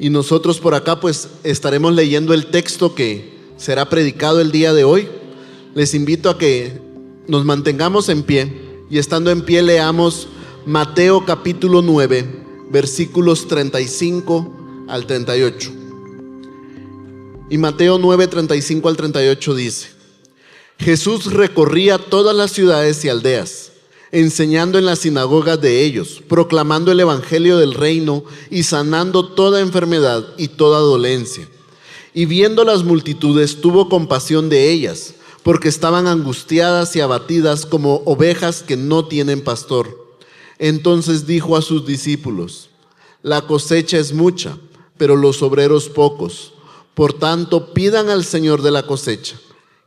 Y nosotros por acá pues estaremos leyendo el texto que será predicado el día de hoy. Les invito a que nos mantengamos en pie y estando en pie leamos Mateo capítulo 9, versículos 35 al 38. Y Mateo 9, 35 al 38 dice: Jesús recorría todas las ciudades y aldeas, enseñando en las sinagogas de ellos, proclamando el evangelio del reino y sanando toda enfermedad y toda dolencia. Y viendo las multitudes, tuvo compasión de ellas, porque estaban angustiadas y abatidas como ovejas que no tienen pastor. Entonces dijo a sus discípulos: La cosecha es mucha, pero los obreros pocos. Por tanto, pidan al Señor de la cosecha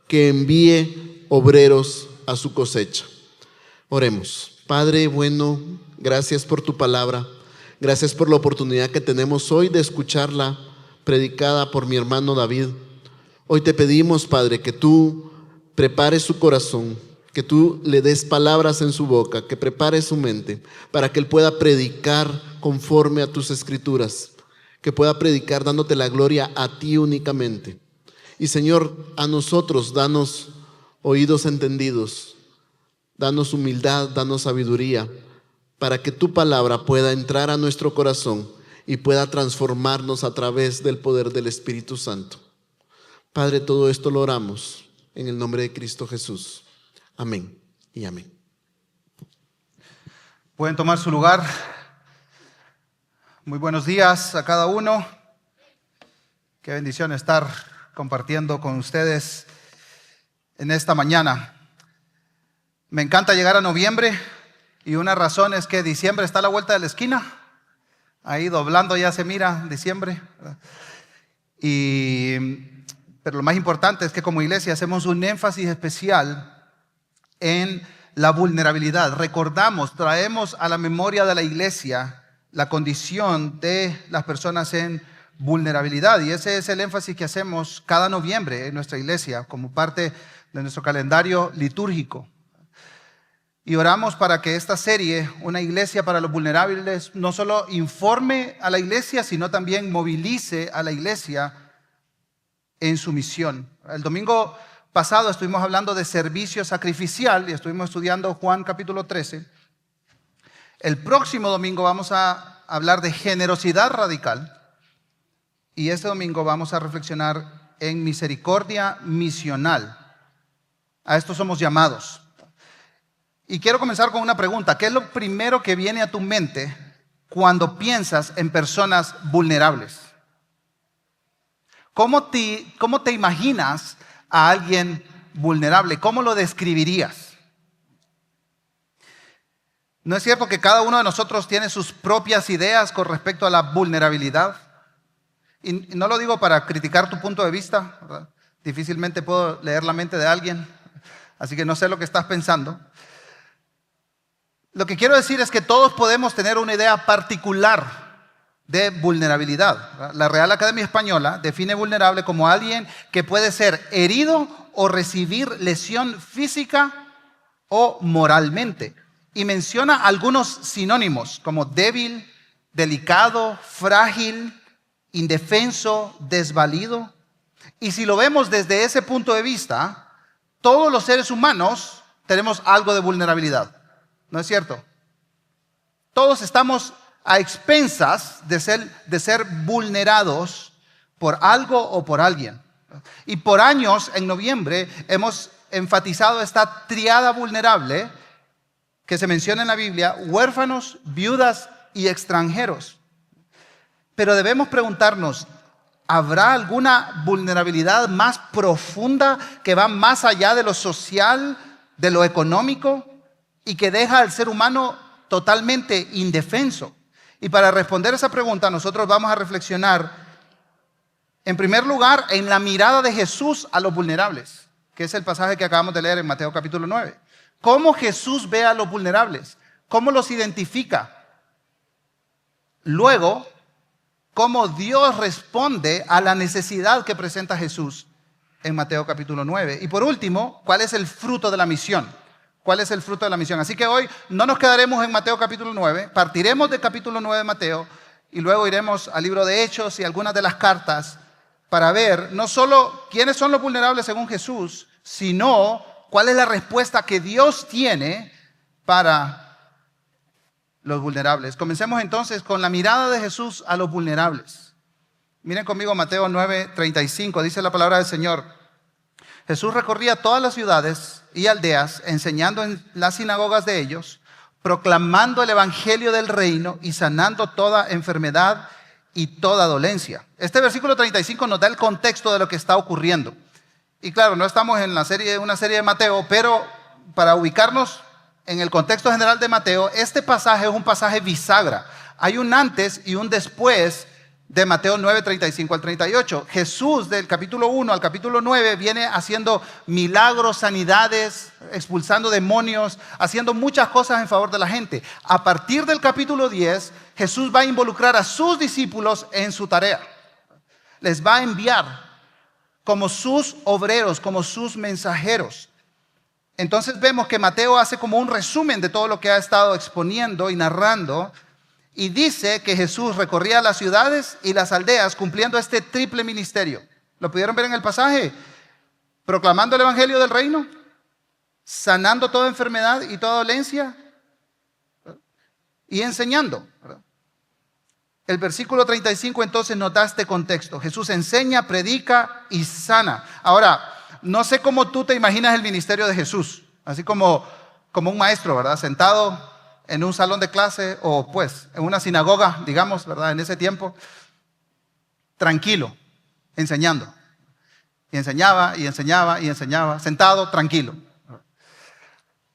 que envíe obreros a su cosecha. Oremos. Padre bueno, gracias por tu palabra. Gracias por la oportunidad que tenemos hoy de escucharla predicada por mi hermano David. Hoy te pedimos, Padre, que tú prepares su corazón, que tú le des palabras en su boca, que prepares su mente para que él pueda predicar conforme a tus escrituras, que pueda predicar dándote la gloria a ti únicamente. Y Señor, a nosotros danos oídos entendidos, danos humildad, danos sabiduría, para que tu palabra pueda entrar a nuestro corazón y pueda transformarnos a través del poder del Espíritu Santo. Padre, todo esto lo oramos en el nombre de Cristo Jesús. Amén y amén. Pueden tomar su lugar. Muy buenos días a cada uno. Qué bendición estar compartiendo con ustedes en esta mañana. Me encanta llegar a noviembre y una razón es que diciembre está a la vuelta de la esquina. Ahí doblando ya se mira diciembre. Pero lo más importante es que como iglesia hacemos un énfasis especial en la vulnerabilidad. Recordamos, traemos a la memoria de la iglesia la condición de las personas en vulnerabilidad. Y ese es el énfasis que hacemos cada noviembre en nuestra iglesia como parte de nuestro calendario litúrgico. Y oramos para que esta serie, Una Iglesia para los Vulnerables, no solo informe a la iglesia, sino también movilice a la iglesia en su misión. El domingo pasado estuvimos hablando de servicio sacrificial y estuvimos estudiando Juan capítulo 13. El próximo domingo vamos a hablar de generosidad radical y este domingo vamos a reflexionar en misericordia misional. A esto somos llamados. Y quiero comenzar con una pregunta. ¿Qué es lo primero que viene a tu mente cuando piensas en personas vulnerables? ¿Cómo te imaginas a alguien vulnerable? ¿Cómo lo describirías? ¿No es cierto que cada uno de nosotros tiene sus propias ideas con respecto a la vulnerabilidad? Y no lo digo para criticar tu punto de vista, ¿verdad? Difícilmente puedo leer la mente de alguien, así que no sé lo que estás pensando. Lo que quiero decir es que todos podemos tener una idea particular de vulnerabilidad. La Real Academia Española define vulnerable como alguien que puede ser herido o recibir lesión física o moralmente. Y menciona algunos sinónimos como débil, delicado, frágil, indefenso, desvalido. Y si lo vemos desde ese punto de vista, todos los seres humanos tenemos algo de vulnerabilidad. ¿No es cierto? Todos estamos a expensas de ser vulnerados por algo o por alguien. Y por años, en noviembre, hemos enfatizado esta triada vulnerable que se menciona en la Biblia: huérfanos, viudas y extranjeros. Pero debemos preguntarnos, ¿habrá alguna vulnerabilidad más profunda que va más allá de lo social, de lo económico, y que deja al ser humano totalmente indefenso? Y para responder esa pregunta, nosotros vamos a reflexionar, en primer lugar, en la mirada de Jesús a los vulnerables, que es el pasaje que acabamos de leer en Mateo capítulo 9. ¿Cómo Jesús ve a los vulnerables? ¿Cómo los identifica? Luego, ¿cómo Dios responde a la necesidad que presenta Jesús en Mateo capítulo 9? Y por último, ¿cuál es el fruto de la misión? ¿Cuál es el fruto de la misión? Así que hoy no nos quedaremos en Mateo capítulo 9, partiremos del capítulo 9 de Mateo y luego iremos al libro de Hechos y algunas de las cartas para ver no solo quiénes son los vulnerables según Jesús, sino cuál es la respuesta que Dios tiene para los vulnerables. Comencemos entonces con la mirada de Jesús a los vulnerables. Miren conmigo Mateo 9:35, dice la palabra del Señor. Jesús recorría todas las ciudades y aldeas, enseñando en las sinagogas de ellos, proclamando el evangelio del reino y sanando toda enfermedad y toda dolencia. Este versículo 35 nos da el contexto de lo que está ocurriendo. Y claro, no estamos en una serie de Mateo, pero para ubicarnos en el contexto general de Mateo, este pasaje es un pasaje bisagra. Hay un antes y un después de Mateo 9:35 al 38. Jesús del capítulo 1 al capítulo 9 viene haciendo milagros, sanidades, expulsando demonios, haciendo muchas cosas en favor de la gente. A partir del capítulo 10, Jesús va a involucrar a sus discípulos en su tarea. Les va a enviar como sus obreros, como sus mensajeros. Entonces vemos que Mateo hace como un resumen de todo lo que ha estado exponiendo y narrando. Y dice que Jesús recorría las ciudades y las aldeas cumpliendo este triple ministerio. ¿Lo pudieron ver en el pasaje? Proclamando el evangelio del reino, sanando toda enfermedad y toda dolencia y enseñando. El versículo 35 entonces nos da este contexto. Jesús enseña, predica y sana. Ahora, no sé cómo tú te imaginas el ministerio de Jesús, así como un maestro, ¿verdad? Sentado en un salón de clase o pues en una sinagoga, digamos, ¿verdad? En ese tiempo, tranquilo, enseñando. Y enseñaba, y enseñaba, y enseñaba, sentado, tranquilo.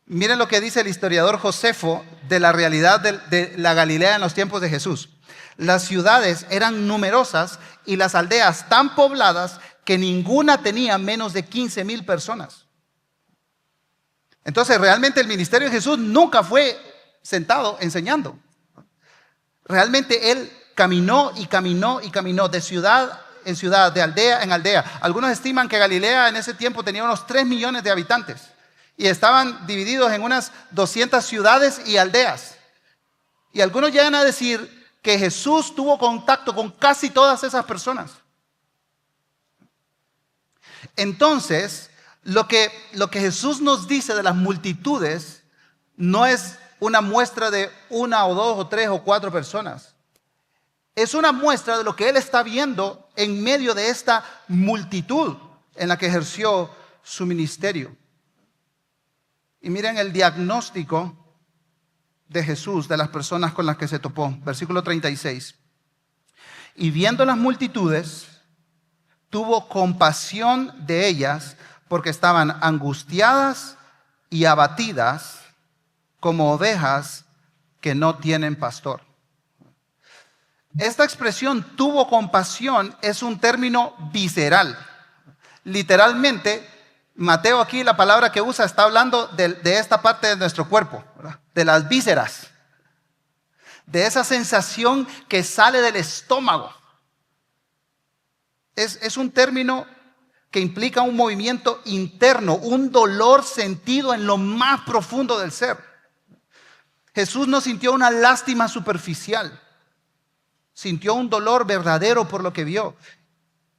Miren lo que dice el historiador Josefo de la realidad de la Galilea en los tiempos de Jesús. Las ciudades eran numerosas y las aldeas tan pobladas que ninguna tenía menos de 15,000 personas. Entonces, realmente el ministerio de Jesús nunca fue sentado enseñando. Realmente él caminó y caminó y caminó de ciudad en ciudad, de aldea en aldea. Algunos estiman que Galilea en ese tiempo tenía unos 3 millones de habitantes y estaban divididos en unas 200 ciudades y aldeas. Y algunos llegan a decir que Jesús tuvo contacto con casi todas esas personas. Entonces, lo que Jesús nos dice de las multitudes no es una muestra de 1 o 2 o 3 o 4 personas. Es una muestra de lo que Él está viendo en medio de esta multitud en la que ejerció su ministerio. Y miren el diagnóstico de Jesús de las personas con las que se topó. Versículo 36. Y viendo las multitudes, tuvo compasión de ellas porque estaban angustiadas y abatidas como ovejas que no tienen pastor. Esta expresión tuvo compasión es un término visceral. Literalmente, Mateo aquí la palabra que usa está hablando de esta parte de nuestro cuerpo, ¿verdad? De las vísceras, de esa sensación que sale del estómago. Es un término que implica un movimiento interno, un dolor sentido en lo más profundo del ser. Jesús no sintió una lástima superficial, sintió un dolor verdadero por lo que vio.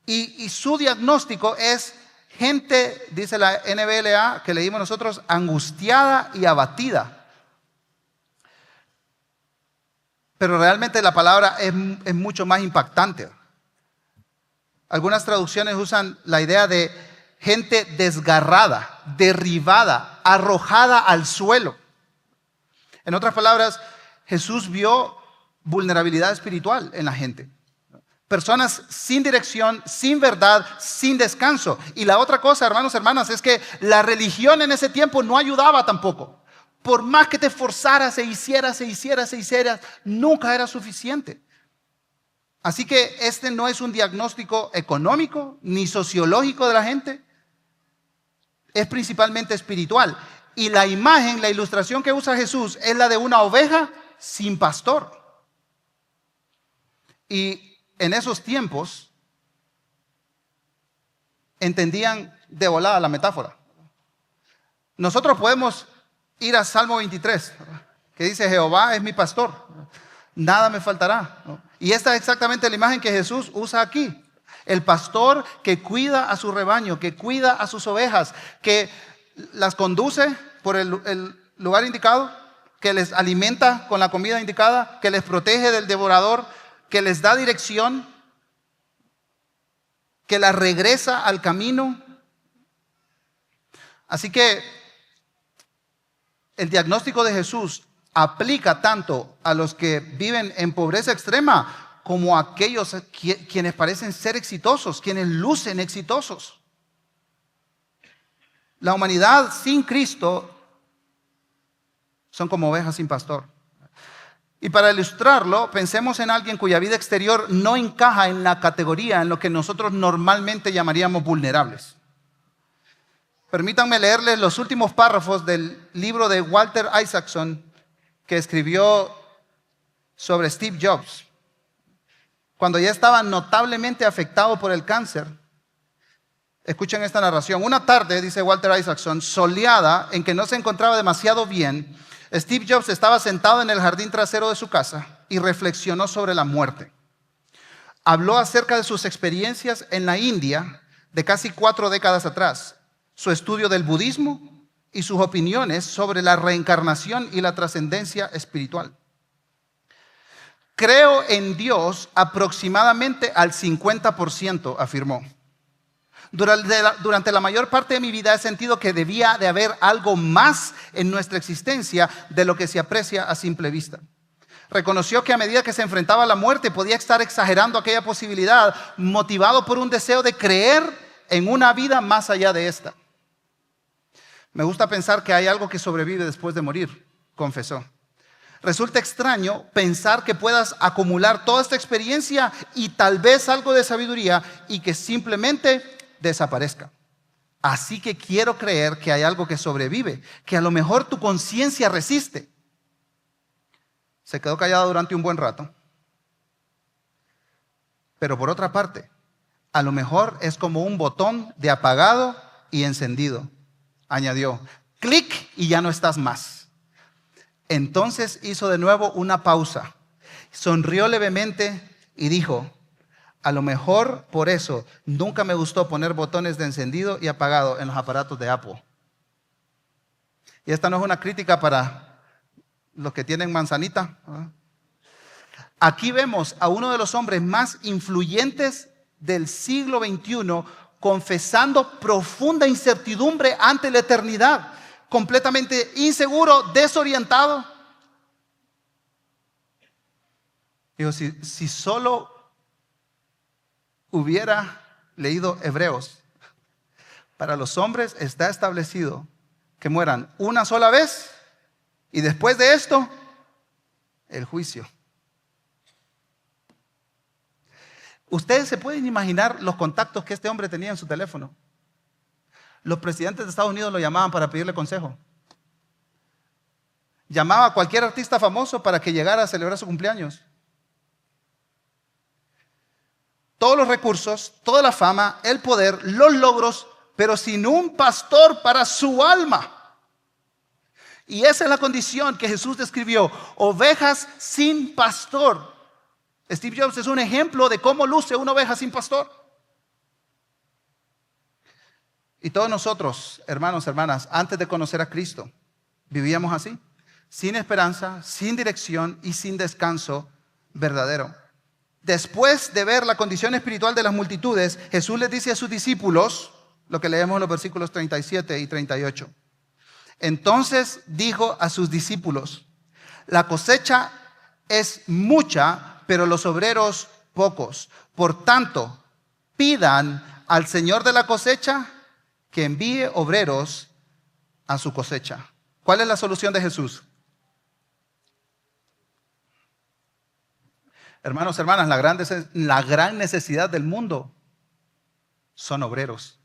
Y su diagnóstico es gente, dice la NBLA, que leímos nosotros, angustiada y abatida. Pero realmente la palabra es mucho más impactante. Algunas traducciones usan la idea de gente desgarrada, derribada, arrojada al suelo. En otras palabras, Jesús vio vulnerabilidad espiritual en la gente. Personas sin dirección, sin verdad, sin descanso. Y la otra cosa, hermanos, hermanas, es que la religión en ese tiempo no ayudaba tampoco. Por más que te esforzaras, se hicieras, nunca era suficiente. Así que este no es un diagnóstico económico ni sociológico de la gente. Es principalmente espiritual. Y la imagen, la ilustración que usa Jesús es la de una oveja sin pastor. Y en esos tiempos entendían de volada la metáfora. Nosotros podemos ir a Salmo 23, que dice: Jehová es mi pastor, nada me faltará, ¿no? Y esta es exactamente la imagen que Jesús usa aquí. El pastor que cuida a su rebaño, que cuida a sus ovejas, que las conduce por el lugar indicado, que les alimenta con la comida indicada, que les protege del devorador, que les da dirección, que las regresa al camino. Así que el diagnóstico de Jesús aplica tanto a los que viven en pobreza extrema como a aquellos quienes parecen ser exitosos, quienes lucen exitosos. La humanidad sin Cristo son como ovejas sin pastor. Y para ilustrarlo, pensemos en alguien cuya vida exterior no encaja en la categoría en lo que nosotros normalmente llamaríamos vulnerables. Permítanme leerles los últimos párrafos del libro de Walter Isaacson que escribió sobre Steve Jobs. Cuando ya estaba notablemente afectado por el cáncer. Escuchen esta narración. Una tarde, dice Walter Isaacson, soleada, en que no se encontraba demasiado bien, Steve Jobs estaba sentado en el jardín trasero de su casa y reflexionó sobre la muerte. Habló acerca de sus experiencias en la India de casi 4 décadas atrás, su estudio del budismo y sus opiniones sobre la reencarnación y la trascendencia espiritual. Creo en Dios aproximadamente al 50%, afirmó. Durante la mayor parte de mi vida he sentido que debía de haber algo más en nuestra existencia de lo que se aprecia a simple vista. Reconoció que a medida que se enfrentaba a la muerte podía estar exagerando aquella posibilidad, motivado por un deseo de creer en una vida más allá de esta. Me gusta pensar que hay algo que sobrevive después de morir, confesó. Resulta extraño pensar que puedas acumular toda esta experiencia y tal vez algo de sabiduría y que simplemente desaparezca. Así que quiero creer que hay algo que sobrevive, que a lo mejor tu conciencia resiste. Se quedó callado durante un buen rato. Pero por otra parte, a lo mejor es como un botón de apagado y encendido. Añadió, clic y ya no estás más. Entonces hizo de nuevo una pausa, sonrió levemente y dijo, a lo mejor por eso nunca me gustó poner botones de encendido y apagado en los aparatos de Apple. Y esta no es una crítica para los que tienen manzanita. Aquí vemos a uno de los hombres más influyentes del siglo XXI confesando profunda incertidumbre ante la eternidad. Completamente inseguro, desorientado. Digo, si solo hubiera leído Hebreos, para los hombres está establecido que mueran una sola vez y después de esto, el juicio. Ustedes se pueden imaginar los contactos que este hombre tenía en su teléfono. Los presidentes de Estados Unidos lo llamaban para pedirle consejo. Llamaba a cualquier artista famoso para que llegara a celebrar su cumpleaños. Todos los recursos, toda la fama, el poder, los logros, pero sin un pastor para su alma. Y esa es la condición que Jesús describió, ovejas sin pastor. Steve Jobs es un ejemplo de cómo luce una oveja sin pastor. Y todos nosotros, hermanos, hermanas, antes de conocer a Cristo, vivíamos así, sin esperanza, sin dirección y sin descanso verdadero. Después de ver la condición espiritual de las multitudes, Jesús les dice a sus discípulos, lo que leemos en los versículos 37 y 38. Entonces dijo a sus discípulos, la cosecha es mucha, pero los obreros pocos. Por tanto, pidan al Señor de la cosecha que envíe obreros a su cosecha. ¿Cuál es la solución de Jesús? Hermanos, hermanas, la gran necesidad del mundo son obreros.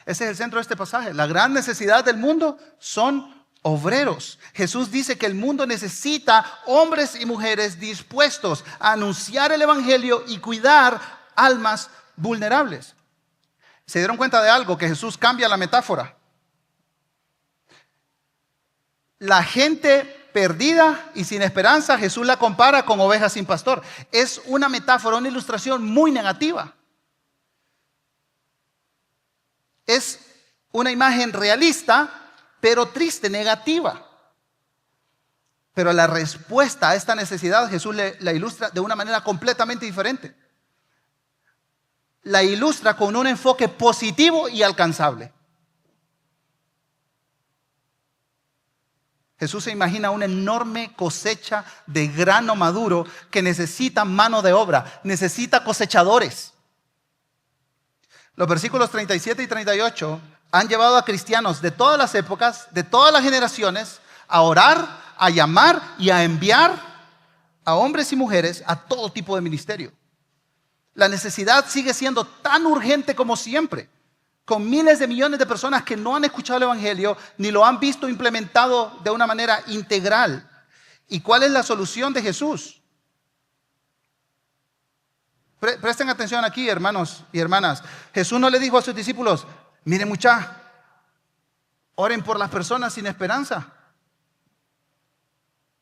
Ese es el centro de este pasaje. La gran necesidad del mundo son obreros. Jesús dice que el mundo necesita hombres y mujeres dispuestos a anunciar el evangelio y cuidar almas vulnerables. ¿Se dieron cuenta de algo? Que Jesús cambia la metáfora. La gente perdida y sin esperanza, Jesús la compara con ovejas sin pastor. Es una metáfora, una ilustración muy negativa. Es una imagen realista, pero triste, negativa. Pero la respuesta a esta necesidad Jesús la ilustra de una manera completamente diferente. La ilustra con un enfoque positivo y alcanzable. Jesús se imagina una enorme cosecha de grano maduro que necesita mano de obra, necesita cosechadores. Los versículos 37 y 38 han llevado a cristianos de todas las épocas, de todas las generaciones, a orar, a llamar y a enviar a hombres y mujeres a todo tipo de ministerio. La necesidad sigue siendo tan urgente como siempre, con miles de millones de personas que no han escuchado el Evangelio ni lo han visto implementado de una manera integral. ¿Y cuál es la solución de Jesús? Presten atención aquí, hermanos y hermanas. Jesús no le dijo a sus discípulos: miren, muchachos, oren por las personas sin esperanza,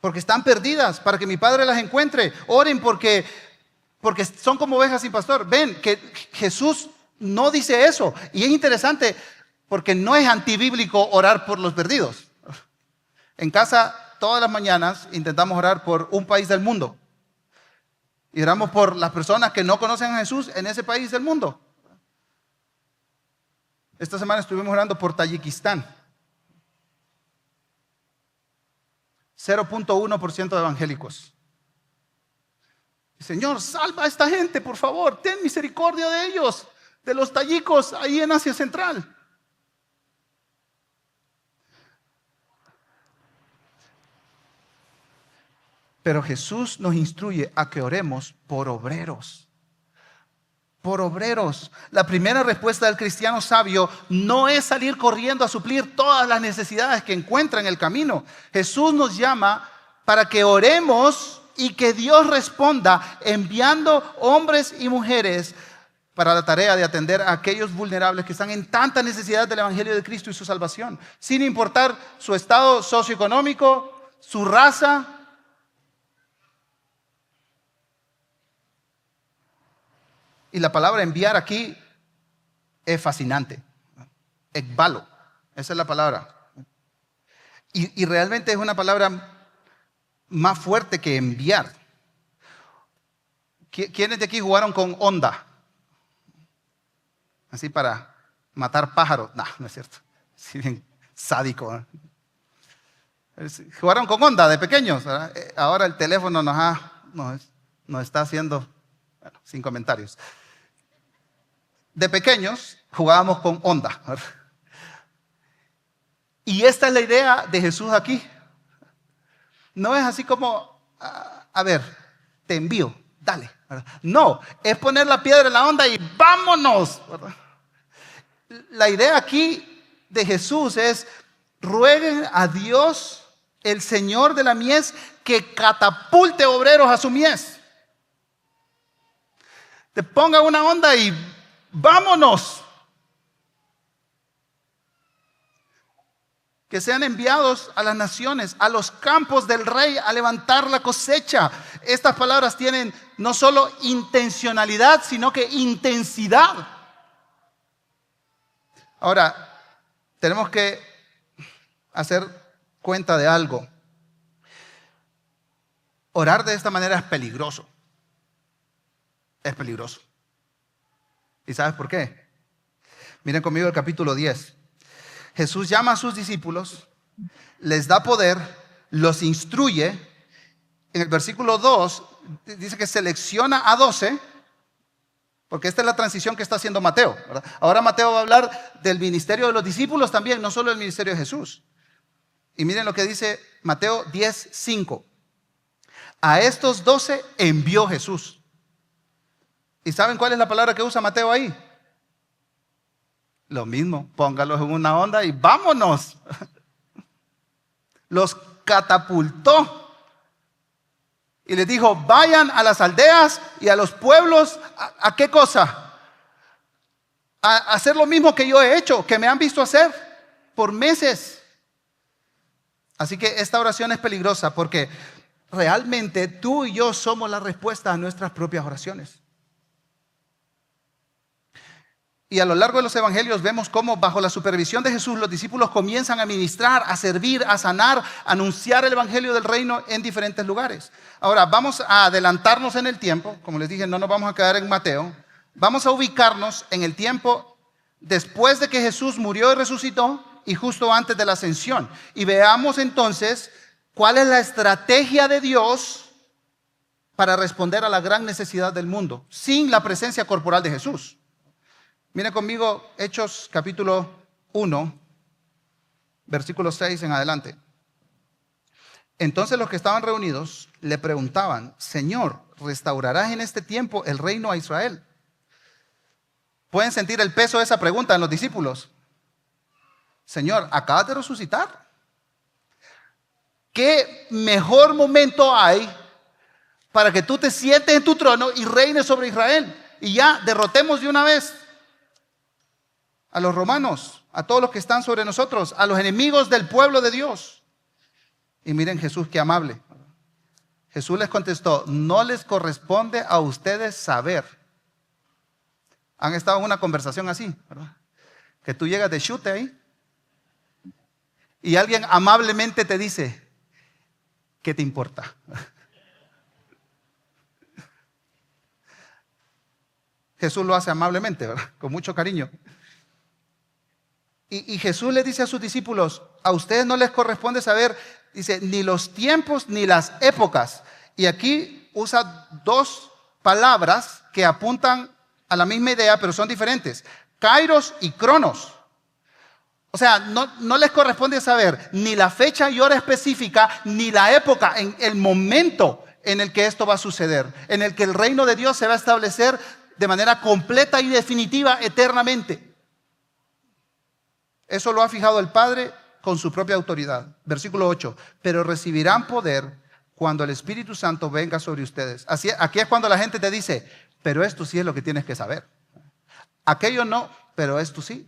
porque están perdidas, para que mi Padre las encuentre. Oren porque son como ovejas sin pastor. Ven, que Jesús no dice eso. Y es interesante porque no es antibíblico orar por los perdidos. En casa, todas las mañanas intentamos orar por un país del mundo. Y oramos por las personas que no conocen a Jesús en ese país del mundo. Esta semana estuvimos orando por Tayikistán. 0.1% de evangélicos. Señor, salva a esta gente, por favor. Ten misericordia de ellos, de los tayikos ahí en Asia Central. Pero Jesús nos instruye a que oremos por obreros. Por obreros. La primera respuesta del cristiano sabio no es salir corriendo a suplir todas las necesidades que encuentra en el camino. Jesús nos llama para que oremos y que Dios responda enviando hombres y mujeres para la tarea de atender a aquellos vulnerables que están en tanta necesidad del Evangelio de Cristo y su salvación, sin importar su estado socioeconómico, su raza. Y la palabra enviar aquí es fascinante. Ekbalo, esa es la palabra. Y realmente es una palabra más fuerte que enviar. ¿Quiénes de aquí jugaron con onda? Así para matar pájaros. No es cierto. Sí, bien sádico, ¿eh? Jugaron con onda de pequeños, ¿verdad? Ahora el teléfono nos está haciendo, bueno, sin comentarios. De pequeños jugábamos con onda, ¿verdad? Y esta es la idea de Jesús aquí. No es así como, a ver, te envío, dale, ¿verdad? No, es poner la piedra en la onda y vámonos, ¿verdad? La idea aquí de Jesús es: rueguen a Dios, el Señor de la mies, que catapulte obreros a su mies. Te ponga una onda y vámonos. Que sean enviados a las naciones, a los campos del rey, a levantar la cosecha. Estas palabras tienen no solo intencionalidad, sino que intensidad. Ahora, tenemos que hacer cuenta de algo. Orar de esta manera es peligroso. Es peligroso. ¿Y sabes por qué? Miren conmigo el capítulo 10. Jesús llama a sus discípulos, les da poder, los instruye. En el versículo 2 dice que selecciona a 12, porque esta es la transición que está haciendo Mateo, ¿verdad? Ahora Mateo va a hablar del ministerio de los discípulos también, no solo del ministerio de Jesús. Y miren lo que dice Mateo 10:5. A estos 12 envió Jesús. ¿Y saben cuál es la palabra que usa Mateo ahí? Lo mismo, póngalos en una onda y vámonos. Los catapultó y les dijo: vayan a las aldeas y a los pueblos. ¿A qué cosa? A hacer lo mismo que yo he hecho, que me han visto hacer por meses. Así que esta oración es peligrosa porque realmente tú y yo somos la respuesta a nuestras propias oraciones. Y a lo largo de los evangelios vemos cómo bajo la supervisión de Jesús los discípulos comienzan a ministrar, a servir, a sanar, a anunciar el evangelio del reino en diferentes lugares. Ahora vamos a adelantarnos en el tiempo. Como les dije, no nos vamos a quedar en Mateo. Vamos a ubicarnos en el tiempo después de que Jesús murió y resucitó y justo antes de la ascensión. Y veamos entonces cuál es la estrategia de Dios para responder a la gran necesidad del mundo sin la presencia corporal de Jesús. Miren conmigo Hechos capítulo 1, versículo 6 en adelante. Entonces los que estaban reunidos le preguntaban: Señor, ¿restaurarás en este tiempo el reino a Israel? ¿Pueden sentir el peso de esa pregunta en los discípulos? Señor, acabas de resucitar. ¿Qué mejor momento hay para que tú te sientes en tu trono y reines sobre Israel? Y ya derrotemos de una vez a los romanos, a todos los que están sobre nosotros, a los enemigos del pueblo de Dios. Y miren Jesús, qué amable. Jesús les contestó: no les corresponde a ustedes saber. Han estado en una conversación así, ¿verdad? Que tú llegas de chute ahí y alguien amablemente te dice: ¿qué te importa? Jesús lo hace amablemente, ¿verdad? Con mucho cariño. Y Jesús le dice a sus discípulos: a ustedes no les corresponde saber, dice, ni los tiempos ni las épocas. Y aquí usa dos palabras que apuntan a la misma idea, pero son diferentes: kairos y cronos. O sea, no les corresponde saber ni la fecha y hora específica, ni la época, en el momento en el que esto va a suceder, en el que el reino de Dios se va a establecer de manera completa y definitiva eternamente. Eso lo ha fijado el Padre con su propia autoridad. Versículo 8. Pero recibirán poder cuando el Espíritu Santo venga sobre ustedes. Aquí es cuando la gente te dice: pero esto sí es lo que tienes que saber. Aquello no, pero esto sí.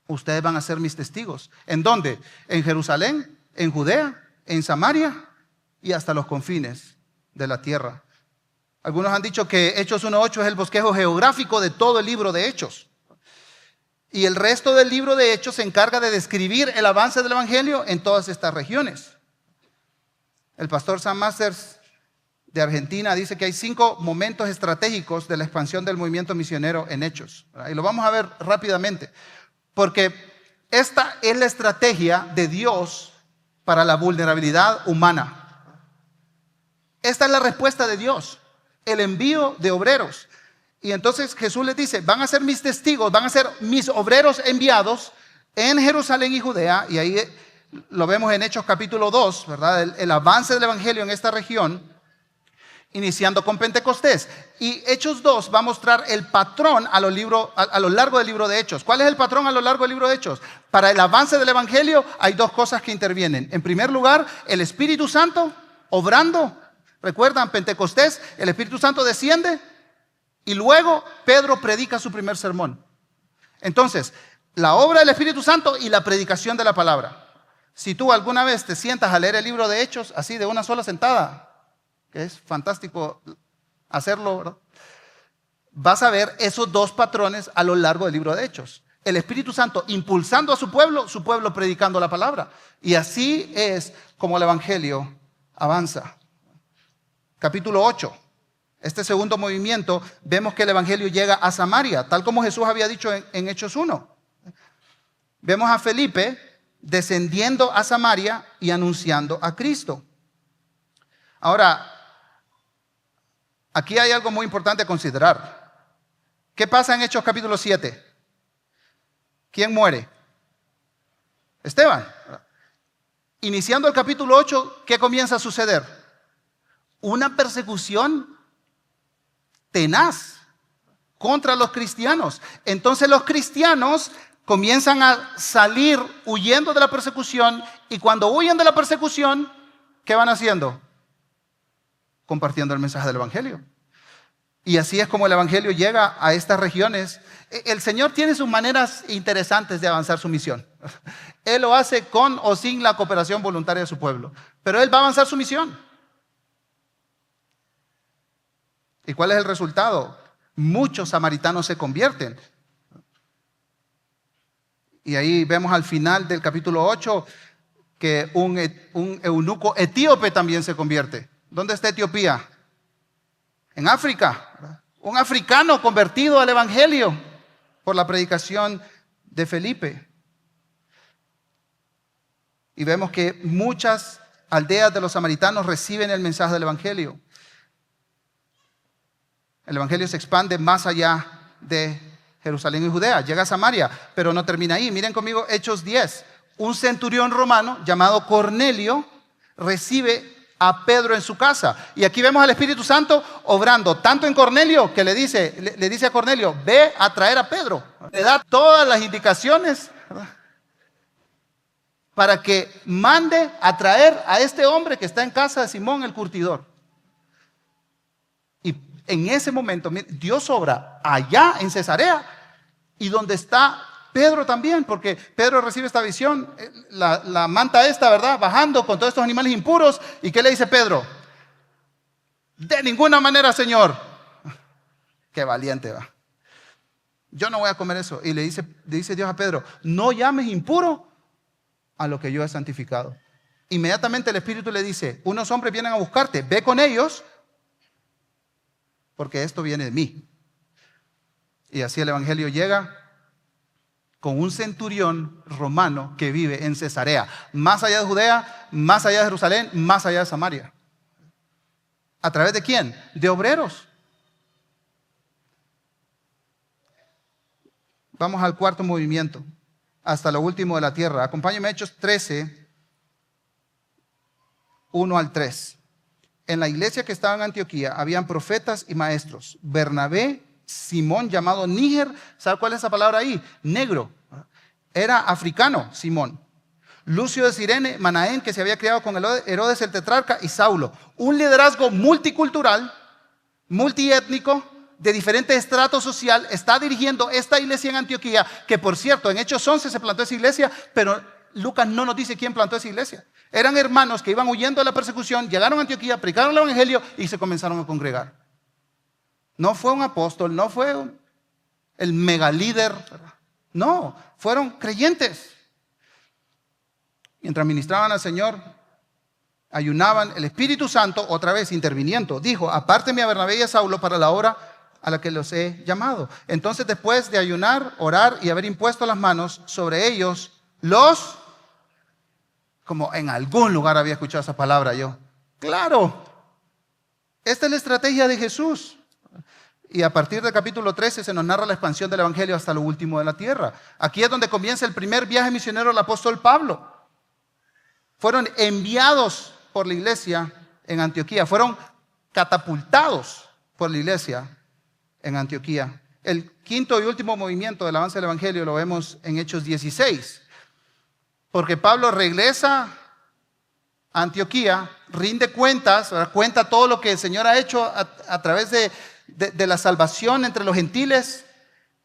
Ustedes van a ser mis testigos. ¿En dónde? En Jerusalén, en Judea, en Samaria y hasta los confines de la tierra. Algunos han dicho que Hechos 1:8 es el bosquejo geográfico de todo el libro de Hechos. Y el resto del libro de Hechos se encarga de describir el avance del evangelio en todas estas regiones. El pastor Sam Masters de Argentina dice que hay 5 momentos estratégicos de la expansión del movimiento misionero en Hechos. Y lo vamos a ver rápidamente, porque esta es la estrategia de Dios para la vulnerabilidad humana. Esta es la respuesta de Dios, el envío de obreros. Y entonces Jesús les dice: van a ser mis testigos, van a ser mis obreros enviados en Jerusalén y Judea. Y ahí lo vemos en Hechos capítulo 2, ¿verdad? El avance del evangelio en esta región, iniciando con Pentecostés. Y Hechos 2 va a mostrar el patrón a lo largo del libro de Hechos. ¿Cuál es el patrón a lo largo del libro de Hechos? Para el avance del evangelio hay 2 cosas que intervienen. En primer lugar, el Espíritu Santo obrando. ¿Recuerdan? Pentecostés, el Espíritu Santo desciende. Y luego Pedro predica su primer sermón. Entonces, la obra del Espíritu Santo y la predicación de la palabra. Si tú alguna vez te sientas a leer el libro de Hechos así de una sola sentada, que es fantástico hacerlo, ¿verdad?, vas a ver esos 2 patrones a lo largo del libro de Hechos. El Espíritu Santo impulsando a su pueblo predicando la palabra. Y así es como el evangelio avanza. Capítulo 8. Este segundo movimiento, vemos que el evangelio llega a Samaria, tal como Jesús había dicho en Hechos 1. Vemos a Felipe descendiendo a Samaria y anunciando a Cristo. Ahora, aquí hay algo muy importante a considerar. ¿Qué pasa en Hechos capítulo 7? ¿Quién muere? Esteban. Iniciando el capítulo 8, ¿qué comienza a suceder? Una persecución tenaz contra los cristianos. Entonces los cristianos comienzan a salir huyendo de la persecución, y cuando huyen de la persecución, ¿qué van haciendo? Compartiendo el mensaje del evangelio. Y así es como el Evangelio llega a estas regiones. El Señor tiene sus maneras interesantes de avanzar su misión. Él lo hace con o sin la cooperación voluntaria de su pueblo. Pero Él va a avanzar su misión. ¿Y cuál es el resultado? Muchos samaritanos se convierten. Y ahí vemos al final del capítulo 8 que un eunuco etíope también se convierte. ¿Dónde está Etiopía? En África. Un africano convertido al Evangelio por la predicación de Felipe. Y vemos que muchas aldeas de los samaritanos reciben el mensaje del Evangelio. El Evangelio se expande más allá de Jerusalén y Judea. Llega a Samaria, pero no termina ahí. Miren conmigo Hechos 10. Un centurión romano llamado Cornelio recibe a Pedro en su casa. Y aquí vemos al Espíritu Santo obrando tanto en Cornelio que le dice a Cornelio, ve a traer a Pedro. Le da todas las indicaciones, ¿verdad?, para que mande a traer a este hombre que está en casa de Simón el curtidor. Y en ese momento Dios obra allá en Cesarea y donde está Pedro también, porque Pedro recibe esta visión, la manta esta, ¿verdad?, bajando con todos estos animales impuros. ¿Y qué le dice Pedro? De ninguna manera, Señor. Qué valiente va. Yo no voy a comer eso. Y le dice Dios a Pedro, no llames impuro a lo que yo he santificado. Inmediatamente el Espíritu le dice, unos hombres vienen a buscarte, ve con ellos, porque esto viene de mí. Y así el Evangelio llega con un centurión romano que vive en Cesarea, más allá de Judea, más allá de Jerusalén, más allá de Samaria. ¿A través de quién? De obreros. Vamos al cuarto movimiento, hasta lo último de la tierra. Acompáñenme a Hechos 13, 1 al 3. En la iglesia que estaba en Antioquía habían profetas y maestros. Bernabé, Simón llamado Níger, ¿sabe cuál es esa palabra ahí? Negro. Era africano, Simón. Lucio de Cirene, Manaén, que se había criado con Herodes el tetrarca, y Saulo. Un liderazgo multicultural, multiétnico, de diferente estrato social, está dirigiendo esta iglesia en Antioquía, que por cierto, en Hechos 11 se plantó esa iglesia, pero Lucas no nos dice quién plantó esa iglesia. Eran hermanos que iban huyendo de la persecución, llegaron a Antioquía, predicaron el Evangelio y se comenzaron a congregar. No fue un apóstol, no fue el megalíder, no, fueron creyentes. Mientras ministraban al Señor, ayunaban, el Espíritu Santo, otra vez interviniendo, dijo, apárteme a Bernabé y a Saulo para la obra a la que los he llamado. Entonces, después de ayunar, orar y haber impuesto las manos sobre ellos, como en algún lugar había escuchado esa palabra yo. Claro, esta es la estrategia de Jesús. Y a partir del capítulo 13 se nos narra la expansión del Evangelio hasta lo último de la tierra. Aquí es donde comienza el primer viaje misionero del apóstol Pablo. Fueron enviados por la iglesia en Antioquía, fueron catapultados por la iglesia en Antioquía. El quinto y último movimiento del avance del Evangelio lo vemos en Hechos 16, porque Pablo regresa a Antioquía, rinde cuentas, cuenta todo lo que el Señor ha hecho a través de la salvación entre los gentiles,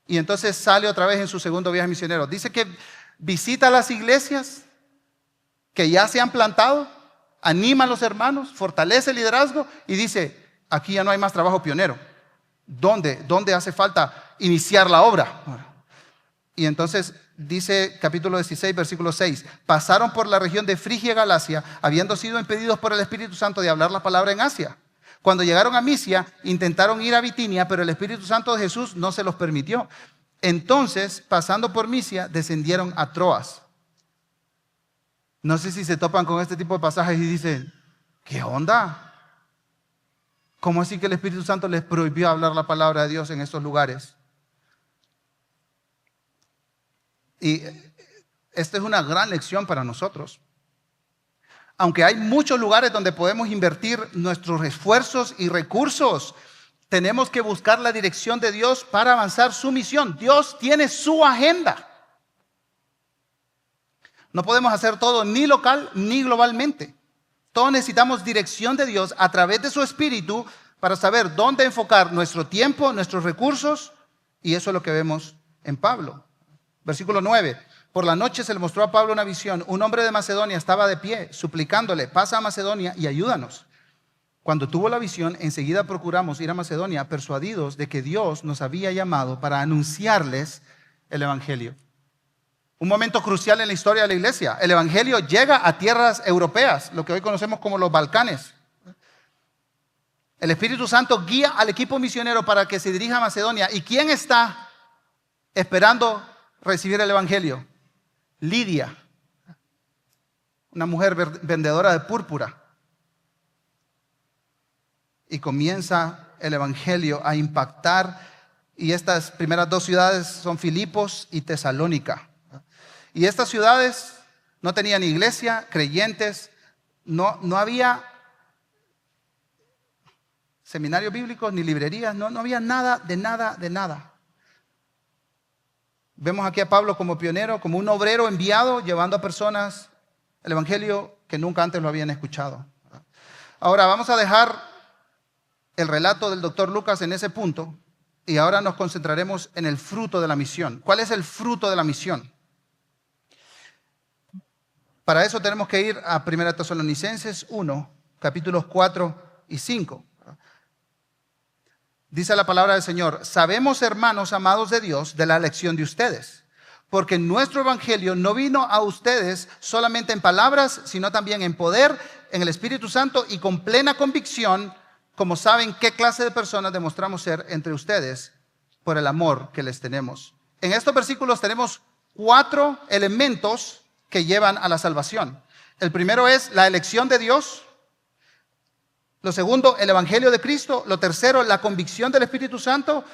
y entonces sale otra vez en su segundo viaje misionero. Dice que visita las iglesias que ya se han plantado, anima a los hermanos, fortalece el liderazgo y dice, aquí ya no hay más trabajo pionero. ¿Dónde hace falta iniciar la obra? Y entonces dice capítulo 16, versículo 6, pasaron por la región de Frigia y Galacia, habiendo sido impedidos por el Espíritu Santo de hablar la palabra en Asia. Cuando llegaron a Misia, intentaron ir a Bitinia, pero el Espíritu Santo de Jesús no se los permitió. Entonces, pasando por Misia, descendieron a Troas. No sé si se topan con este tipo de pasajes y dicen, ¿qué onda? ¿Cómo así que el Espíritu Santo les prohibió hablar la palabra de Dios en estos lugares? Y esta es una gran lección para nosotros. Aunque hay muchos lugares donde podemos invertir nuestros esfuerzos y recursos, tenemos que buscar la dirección de Dios para avanzar su misión. Dios tiene su agenda. No podemos hacer todo ni local ni globalmente. Todos necesitamos dirección de Dios a través de su Espíritu para saber dónde enfocar nuestro tiempo, nuestros recursos, y eso es lo que vemos en Pablo. Versículo 9. Por la noche se le mostró a Pablo una visión. Un hombre de Macedonia estaba de pie, suplicándole, pasa a Macedonia y ayúdanos. Cuando tuvo la visión, enseguida procuramos ir a Macedonia, persuadidos de que Dios nos había llamado para anunciarles el Evangelio. Un momento crucial en la historia de la iglesia. El Evangelio llega a tierras europeas, lo que hoy conocemos como los Balcanes. El Espíritu Santo guía al equipo misionero para que se dirija a Macedonia. ¿Y quién está esperando recibir el Evangelio? Lidia, una mujer vendedora de púrpura. Y comienza el Evangelio a impactar. Y estas primeras dos ciudades son Filipos y Tesalónica. Y estas ciudades no tenían iglesia, creyentes, no había seminarios bíblicos ni librerías, no había nada, de nada. Vemos aquí a Pablo como pionero, como un obrero enviado, llevando a personas el Evangelio que nunca antes lo habían escuchado. Ahora vamos a dejar el relato del doctor Lucas en ese punto y ahora nos concentraremos en el fruto de la misión. ¿Cuál es el fruto de la misión? Para eso tenemos que ir a 1 Tesalonicenses 1, capítulos 4 y 5. Dice la palabra del Señor: sabemos, hermanos amados de Dios, de la elección de ustedes, porque nuestro evangelio no vino a ustedes solamente en palabras, sino también en poder, en el Espíritu Santo y con plena convicción, como saben qué clase de personas demostramos ser entre ustedes por el amor que les tenemos. En estos versículos tenemos 4 elementos que llevan a la salvación. El primero es la elección de Dios. Lo segundo, el Evangelio de Cristo. Lo tercero, la convicción del Espíritu Santo.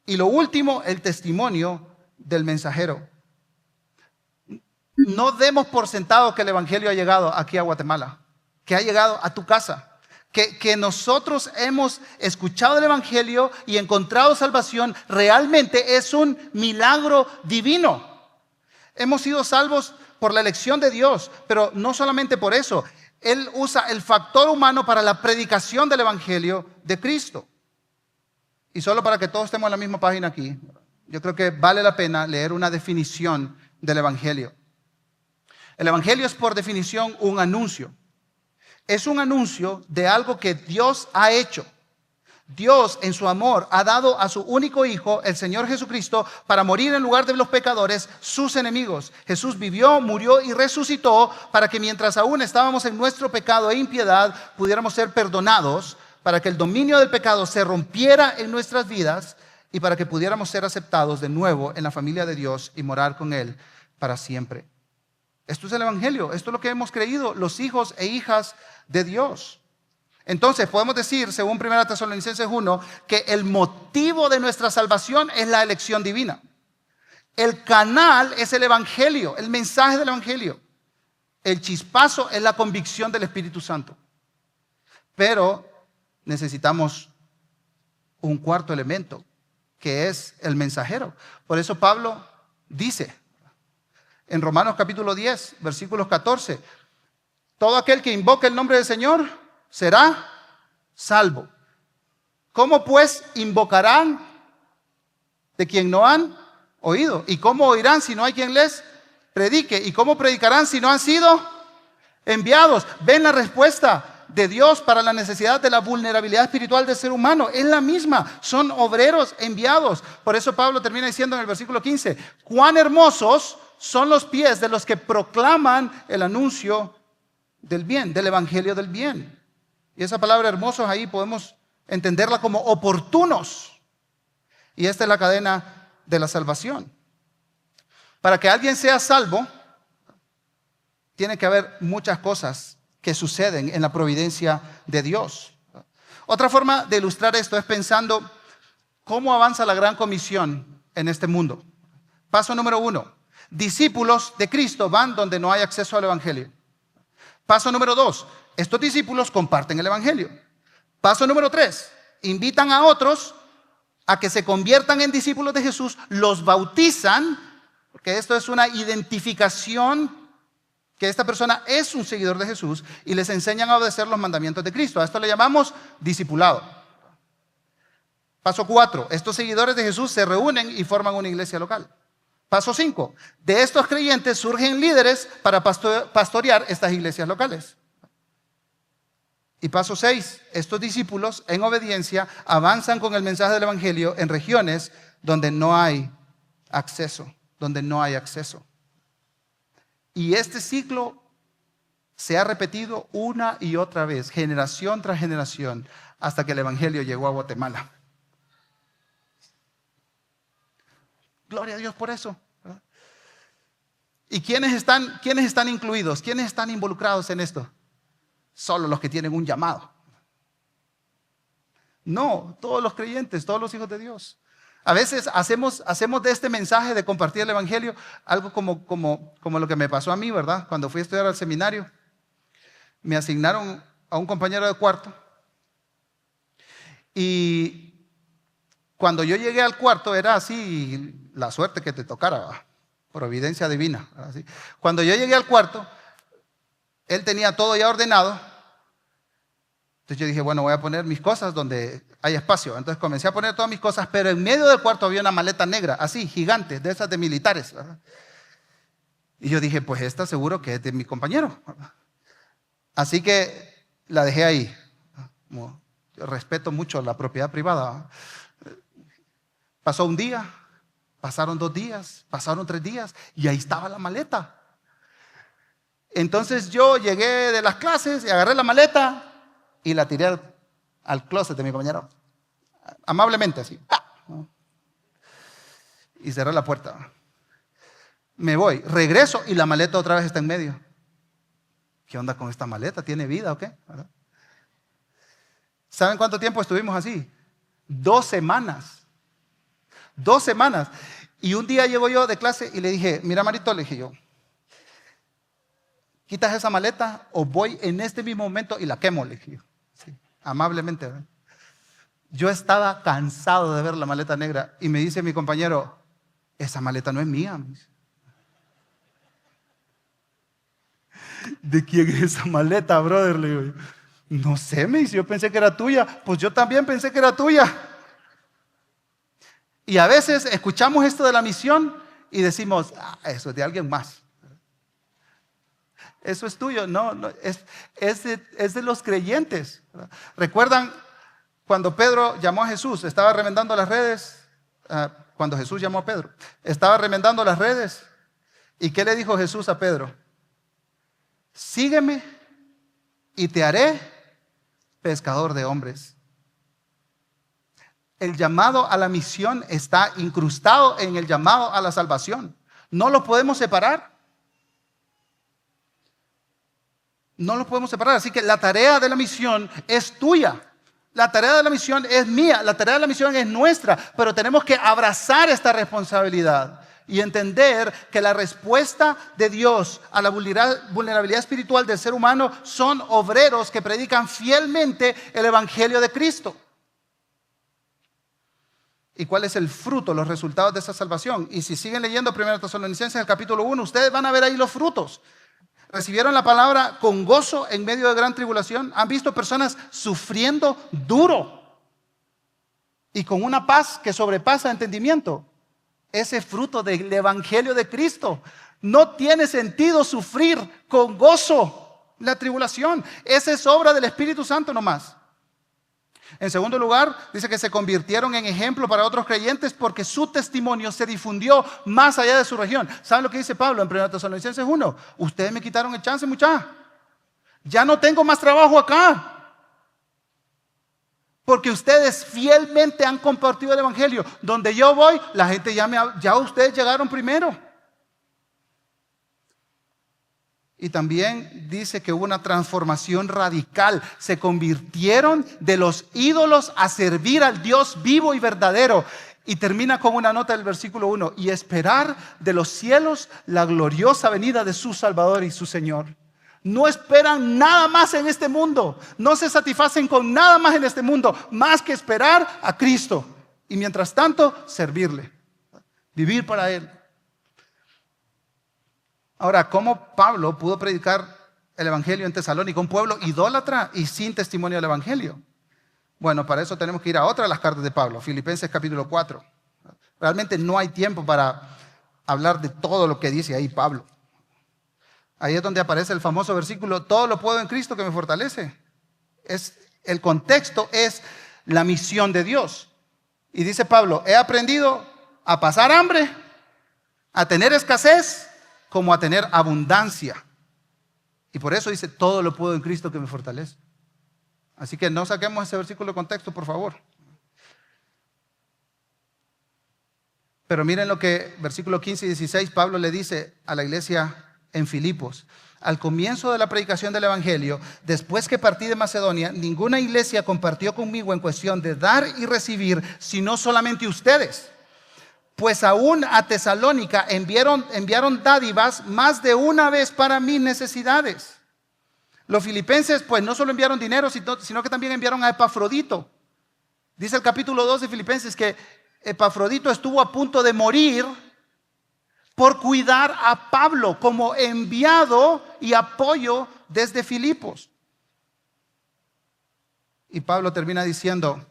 Y lo último, el testimonio del mensajero. No demos por sentado que el Evangelio ha llegado aquí a Guatemala, que ha llegado a tu casa, que nosotros hemos escuchado el Evangelio y encontrado salvación. Realmente es un milagro divino. Hemos sido salvos por la elección de Dios, pero no solamente por eso. Él usa el factor humano para la predicación del Evangelio de Cristo. Y solo para que todos estemos en la misma página aquí, yo creo que vale la pena leer una definición del Evangelio. El Evangelio es por definición un anuncio. Es un anuncio de algo que Dios ha hecho. Dios en su amor ha dado a su único Hijo, el Señor Jesucristo, para morir en lugar de los pecadores, sus enemigos. Jesús vivió, murió y resucitó para que mientras aún estábamos en nuestro pecado e impiedad, pudiéramos ser perdonados, para que el dominio del pecado se rompiera en nuestras vidas y para que pudiéramos ser aceptados de nuevo en la familia de Dios y morar con Él para siempre. Esto es el Evangelio, esto es lo que hemos creído los hijos e hijas de Dios. Entonces podemos decir, según 1 Tesalonicenses 1, que el motivo de nuestra salvación es la elección divina. El canal es el Evangelio, el mensaje del Evangelio. El chispazo es la convicción del Espíritu Santo. Pero necesitamos un cuarto elemento, que es el mensajero. Por eso Pablo dice en Romanos capítulo 10, versículos 14, todo aquel que invoque el nombre del Señor será salvo. ¿Cómo pues invocarán de quien no han oído? ¿Y cómo oirán si no hay quien les predique? ¿Y cómo predicarán si no han sido enviados? ¿Ven la respuesta de Dios para la necesidad de la vulnerabilidad espiritual del ser humano? Es la misma, son obreros enviados. Por eso Pablo termina diciendo en el versículo 15, cuán hermosos son los pies de los que proclaman el anuncio del bien, del evangelio del bien. Y esa palabra hermosos ahí podemos entenderla como oportunos. Y esta es la cadena de la salvación. Para que alguien sea salvo, tiene que haber muchas cosas que suceden en la providencia de Dios. Otra forma de ilustrar esto es pensando cómo avanza la gran comisión en este mundo. Paso número 1. Discípulos de Cristo van donde no hay acceso al evangelio. Paso número 2. Estos discípulos comparten el evangelio. Paso número 3. Invitan a otros a que se conviertan en discípulos de Jesús, los bautizan, porque esto es una identificación que esta persona es un seguidor de Jesús, y les enseñan a obedecer los mandamientos de Cristo. A esto le llamamos discipulado. Paso 4, estos seguidores de Jesús se reúnen y forman una iglesia local. Paso 5, de estos creyentes surgen líderes para pastorear estas iglesias locales. Y paso 6, estos discípulos en obediencia avanzan con el mensaje del evangelio en regiones donde no hay acceso, Y este ciclo se ha repetido una y otra vez, generación tras generación, hasta que el evangelio llegó a Guatemala. Gloria a Dios por eso. ¿Y quiénes están incluidos? ¿Quiénes están involucrados en esto? Solo los que tienen un llamado. No, todos los creyentes, todos los hijos de Dios. A veces hacemos de este mensaje de compartir el evangelio algo como lo que me pasó a mí, ¿verdad? Cuando fui a estudiar al seminario, me asignaron a un compañero de cuarto. Y cuando yo llegué al cuarto era así, la suerte que te tocara, ¿verdad? Providencia divina. Así. Cuando yo llegué al cuarto, él tenía todo ya ordenado. Entonces yo dije, bueno, voy a poner mis cosas donde hay espacio. Entonces comencé a poner todas mis cosas, pero en medio del cuarto había una maleta negra, así, gigante, de esas de militares, ¿verdad? Y yo dije, pues esta seguro que es de mi compañero, ¿verdad? Así que la dejé ahí. Yo respeto mucho la propiedad privada. Pasó un día, pasaron 2 días, pasaron 3 días y ahí estaba la maleta. Entonces yo llegué de las clases y agarré la maleta y la tiré al closet de mi compañero. Amablemente así. Y cerré la puerta. Me voy, regreso y la maleta otra vez está en medio. ¿Qué onda con esta maleta? ¿Tiene vida o qué? ¿Verdad? ¿Saben cuánto tiempo estuvimos así? 2 semanas. 2 semanas. Y un día llego yo de clase y le dije, mira Marito, le dije yo, ¿quitas esa maleta o voy en este mismo momento y la quemo? Le dije yo. Sí, amablemente. ¿verdad? Yo estaba cansado de ver la maleta negra y me dice mi compañero, esa maleta no es mía. Me dice. ¿De quién es esa maleta, brother? Le digo, no sé, me dice, yo pensé que era tuya. Pues yo también pensé que era tuya. Y a veces escuchamos esto de la misión y decimos, eso es de alguien más. Eso es tuyo. No, es de los creyentes. ¿Recuerdan cuando Pedro llamó a Jesús? Estaba remendando las redes. Cuando Jesús llamó a Pedro, estaba remendando las redes. ¿Y qué le dijo Jesús a Pedro? Sígueme y te haré pescador de hombres. El llamado a la misión está incrustado en el llamado a la salvación. No lo podemos separar. No lo podemos separar. Así que la tarea de la misión es tuya. La tarea de la misión es mía. La tarea de la misión es nuestra. Pero tenemos que abrazar esta responsabilidad y entender que la respuesta de Dios a la vulnerabilidad espiritual del ser humano son obreros que predican fielmente el evangelio de Cristo. ¿Y cuál es el fruto, los resultados de esa salvación? Y si siguen leyendo 1 Tesalonicenses, el capítulo 1, ustedes van a ver ahí los frutos. ¿Recibieron la palabra con gozo en medio de gran tribulación? ¿Han visto personas sufriendo duro y con una paz que sobrepasa entendimiento? Ese fruto del evangelio de Cristo. No tiene sentido sufrir con gozo la tribulación. Esa es obra del Espíritu Santo nomás. En segundo lugar, dice que se convirtieron en ejemplo para otros creyentes porque su testimonio se difundió más allá de su región. ¿Saben lo que dice Pablo en 1 Tesalonicenses 1? Ustedes me quitaron el chance, muchachos. Ya no tengo más trabajo acá. Porque ustedes fielmente han compartido el evangelio. Donde yo voy, la gente ya ustedes llegaron primero. Y también dice que hubo una transformación radical. Se convirtieron de los ídolos a servir al Dios vivo y verdadero. Y termina con una nota del versículo 1. Y esperar de los cielos la gloriosa venida de su Salvador y su Señor. No esperan nada más en este mundo. No se satisfacen con nada más en este mundo. Más que esperar a Cristo. Y mientras tanto, servirle. Vivir para Él. Ahora, ¿cómo Pablo pudo predicar el evangelio en Tesalónica? Un pueblo idólatra y sin testimonio del evangelio. Bueno, para eso tenemos que ir a otra de las cartas de Pablo, Filipenses capítulo 4. Realmente no hay tiempo para hablar de todo lo que dice ahí Pablo. Ahí es donde aparece el famoso versículo, todo lo puedo en Cristo que me fortalece. El contexto es la misión de Dios. Y dice Pablo, he aprendido a pasar hambre, a tener escasez, como a tener abundancia. Y por eso dice, todo lo puedo en Cristo que me fortalece. Así que no saquemos ese versículo de contexto, por favor. Pero miren lo que versículo 15 y 16 Pablo le dice a la iglesia en Filipos. Al comienzo de la predicación del Evangelio, después que partí de Macedonia, ninguna iglesia compartió conmigo en cuestión de dar y recibir, sino solamente ustedes. Pues aún a Tesalónica enviaron dádivas más de una vez para mis necesidades. Los filipenses pues no solo enviaron dinero, sino que también enviaron a Epafrodito. Dice el capítulo 2 de Filipenses que Epafrodito estuvo a punto de morir por cuidar a Pablo como enviado y apoyo desde Filipos. Y Pablo termina diciendo,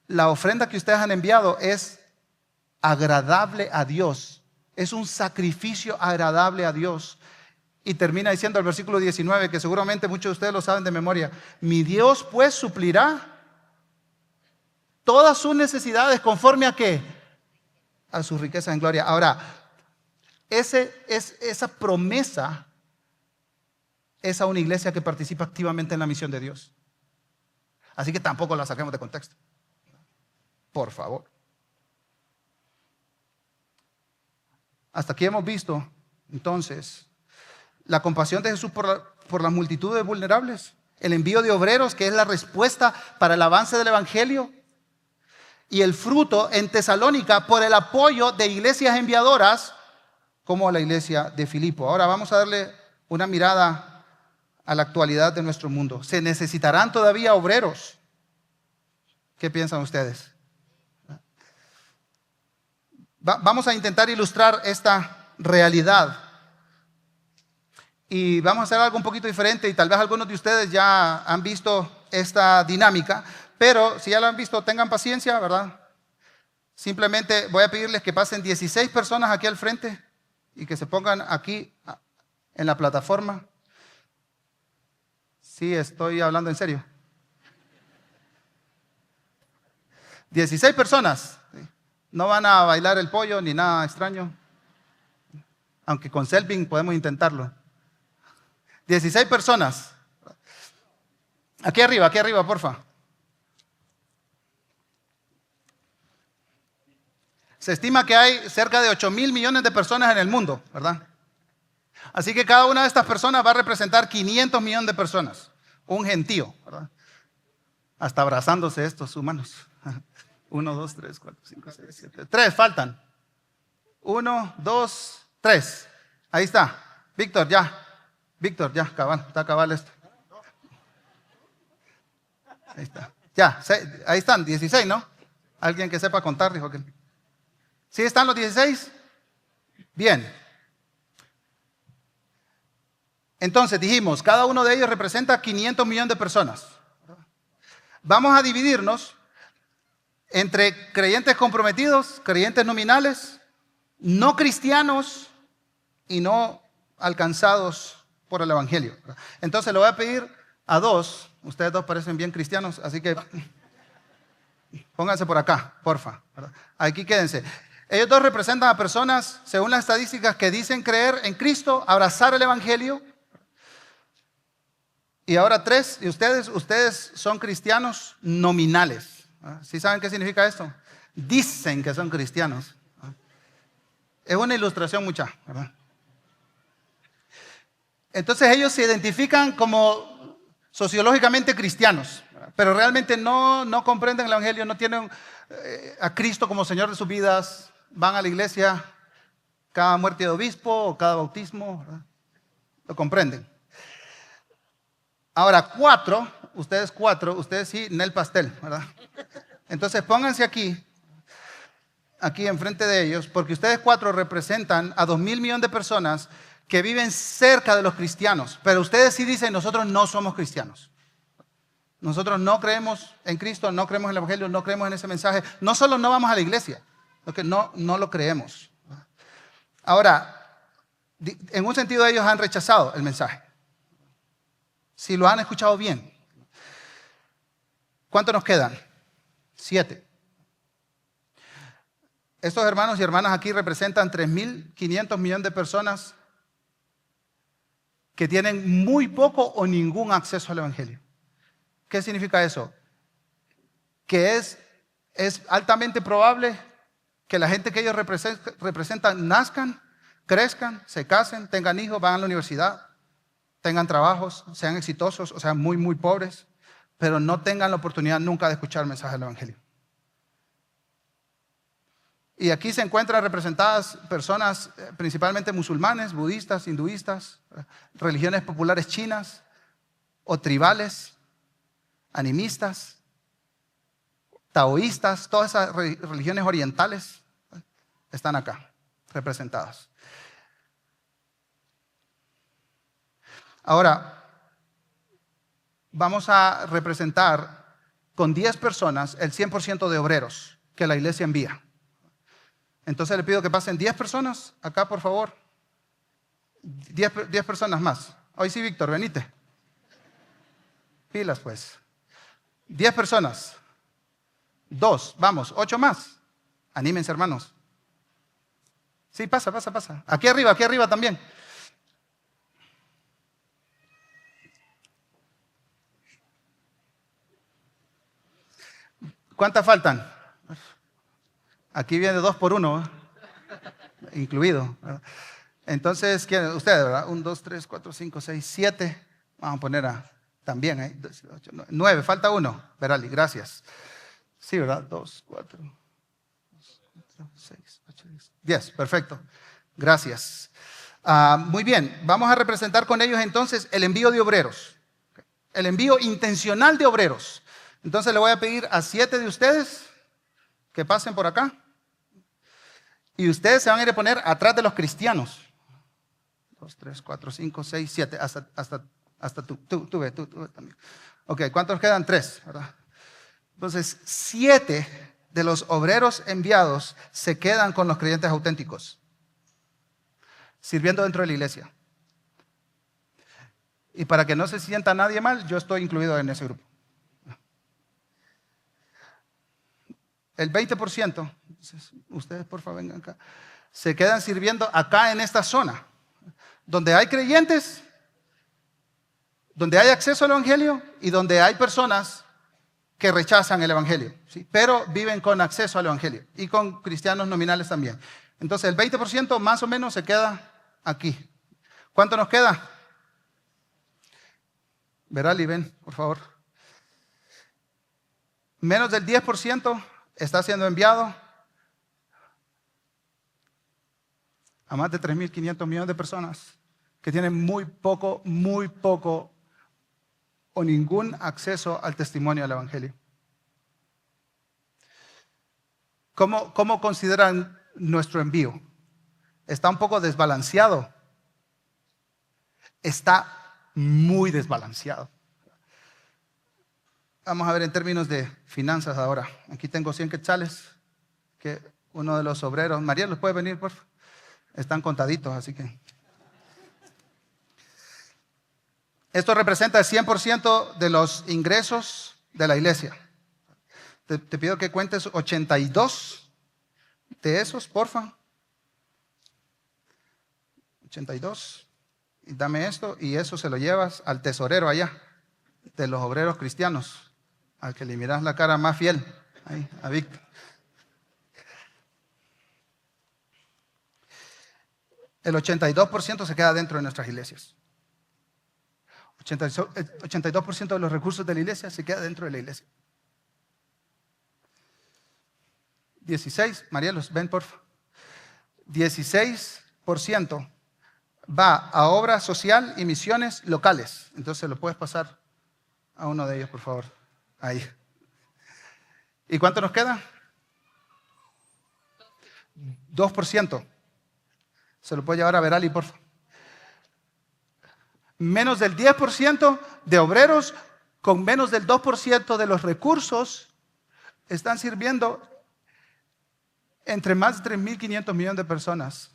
la ofrenda que ustedes han enviado es agradable a Dios, es un sacrificio agradable a Dios. Y termina diciendo el versículo 19, que seguramente muchos de ustedes lo saben de memoria, mi Dios pues suplirá todas sus necesidades conforme a ¿qué? A sus riquezas en gloria. Ahora, esa promesa es a una iglesia que participa activamente en la misión de Dios. Así que tampoco la saquemos de contexto. Por favor. Hasta aquí hemos visto, entonces, la compasión de Jesús por las multitudes vulnerables, el envío de obreros, que es la respuesta para el avance del Evangelio, y el fruto en Tesalónica por el apoyo de iglesias enviadoras, como la iglesia de Filipo. Ahora vamos a darle una mirada a la actualidad de nuestro mundo. ¿Se necesitarán todavía obreros? ¿Qué piensan ustedes? Vamos a intentar ilustrar esta realidad. Y vamos a hacer algo un poquito diferente y tal vez algunos de ustedes ya han visto esta dinámica, pero si ya lo han visto, tengan paciencia, ¿verdad? Simplemente voy a pedirles que pasen 16 personas aquí al frente y que se pongan aquí en la plataforma. Sí, estoy hablando en serio. 16 personas. No van a bailar el pollo ni nada extraño. Aunque con Selvin podemos intentarlo. 16 personas. Aquí arriba, porfa. Se estima que hay cerca de 8,000 millones de personas en el mundo, ¿verdad? Así que cada una de estas personas va a representar 500 millones de personas. Un gentío, ¿verdad? Hasta abrazándose estos humanos. 1, 2, 3, 4, 5, 6, 7. 3 faltan. 1, 2, 3. Ahí está. Víctor, ya, cabal, está cabal esto. Ahí está. Ya, ahí están, 16, ¿no? Alguien que sepa contar, dijo que. ¿Sí están los 16? Bien. Entonces dijimos, cada uno de ellos representa 500 millones de personas. Vamos a dividirnos entre creyentes comprometidos, creyentes nominales, no cristianos y no alcanzados por el Evangelio. Entonces le voy a pedir a dos, ustedes dos parecen bien cristianos, así que pónganse por acá, porfa. Aquí quédense. Ellos dos representan a personas, según las estadísticas, que dicen creer en Cristo, abrazar el Evangelio. Y ahora 3, y ustedes son cristianos nominales. ¿Sí saben qué significa esto? Dicen que son cristianos. Es una ilustración mucha, ¿verdad? Entonces ellos se identifican como sociológicamente cristianos, pero realmente no comprenden el Evangelio, no tienen a Cristo como Señor de sus vidas, van a la iglesia cada muerte de obispo o cada bautismo, ¿verdad? Lo comprenden. Ahora 4, ustedes sí, en el pastel, ¿verdad? Entonces pónganse aquí enfrente de ellos, porque ustedes 4 representan a 2,000 millones de personas que viven cerca de los cristianos, pero ustedes sí dicen, nosotros no somos cristianos. nosotros no creemos en Cristo, no creemos en el Evangelio, no creemos en ese mensaje, no solo no vamos a la iglesia, sino que no lo creemos. Ahora, en un sentido ellos han rechazado el mensaje. Si lo han escuchado bien. ¿Cuántos nos quedan? 7. Estos hermanos y hermanas aquí representan 3.500 millones de personas que tienen muy poco o ningún acceso al Evangelio. ¿Qué significa eso? Que es altamente probable que la gente que ellos representan nazcan, crezcan, se casen, tengan hijos, van a la universidad, tengan trabajos, sean exitosos o sean muy, muy pobres, pero no tengan la oportunidad nunca de escuchar el mensaje del Evangelio. Y aquí se encuentran representadas personas principalmente musulmanes, budistas, hinduistas, religiones populares chinas o tribales, animistas, taoístas, todas esas religiones orientales están acá representadas. Ahora, vamos a representar con 10 personas el 100% de obreros que la iglesia envía. Entonces le pido que pasen 10 personas acá, por favor. 10 personas más. Hoy sí, Víctor, venite. Pilas, pues. 10 personas. 2, vamos, 8 más. Anímense, hermanos. Sí, pasa. Aquí arriba también. ¿Cuántas faltan? Aquí viene 2 por 1, incluido. Entonces, ¿quién? Ustedes, ¿verdad? 1, 2, 3, 4, 5, 6, 7. Vamos a poner también ahí. 9, falta 1. Verali, gracias. Sí, ¿verdad? 2, 4, 6, 8, 10. Perfecto. Gracias. Muy bien, vamos a representar con ellos entonces el envío de obreros. El envío intencional de obreros. Entonces le voy a pedir a 7 de ustedes que pasen por acá. Y ustedes se van a ir a poner atrás de los cristianos. 2, 3, 4, 5, 6, 7. Hasta tú también. Ok, ¿cuántos quedan? 3, ¿verdad? Entonces, 7 de los obreros enviados se quedan con los creyentes auténticos, sirviendo dentro de la iglesia. Y para que no se sienta nadie mal, yo estoy incluido en ese grupo. El 20%, ustedes por favor vengan acá, se quedan sirviendo acá en esta zona, donde hay creyentes, donde hay acceso al Evangelio y donde hay personas que rechazan el Evangelio, ¿sí? Pero viven con acceso al Evangelio y con cristianos nominales también. Entonces el 20% más o menos se queda aquí. ¿Cuánto nos queda? Verali, ven, por favor. Menos del 10% está siendo enviado a más de 3.500 millones de personas que tienen muy poco o ningún acceso al testimonio del Evangelio. ¿Cómo consideran nuestro envío? ¿Está un poco desbalanceado? Está muy desbalanceado. Vamos a ver en términos de finanzas ahora. Aquí tengo 100 quetzales que uno de los obreros, María, ¿los puede venir, por favor? Están contaditos, así que. Esto representa el 100% de los ingresos de la iglesia. Te pido que cuentes 82 de esos, porfa. 82. Y dame esto y eso se lo llevas al tesorero allá, de los obreros cristianos. Al que le miras la cara más fiel, ahí, a Víctor. El 82% se queda dentro de nuestras iglesias. El 82% de los recursos de la iglesia se queda dentro de la iglesia. 16, Marielos, ven por favor. 16% va a obra social y misiones locales. Entonces lo puedes pasar a uno de ellos, por favor. Ahí. ¿Y cuánto nos queda? 2%. Se lo puede llevar a Verali, por favor. Menos del 10% de obreros con menos del 2% de los recursos, están sirviendo entre más de 3.500 millones de personas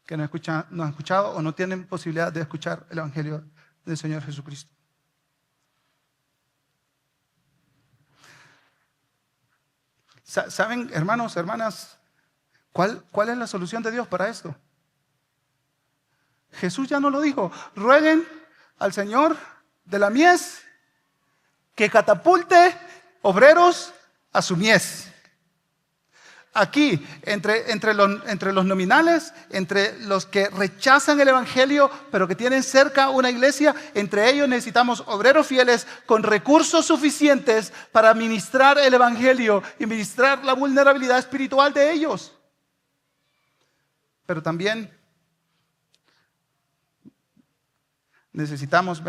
que no han escuchado o no tienen posibilidad de escuchar el Evangelio del Señor Jesucristo. ¿Saben, hermanos, hermanas, cuál es la solución de Dios para esto? Jesús ya no lo dijo. Rueguen al Señor de la mies que catapulte obreros a su mies. Aquí, entre los nominales, entre los que rechazan el Evangelio, pero que tienen cerca una iglesia, entre ellos necesitamos obreros fieles con recursos suficientes para ministrar el Evangelio y ministrar la vulnerabilidad espiritual de ellos. Pero también necesitamos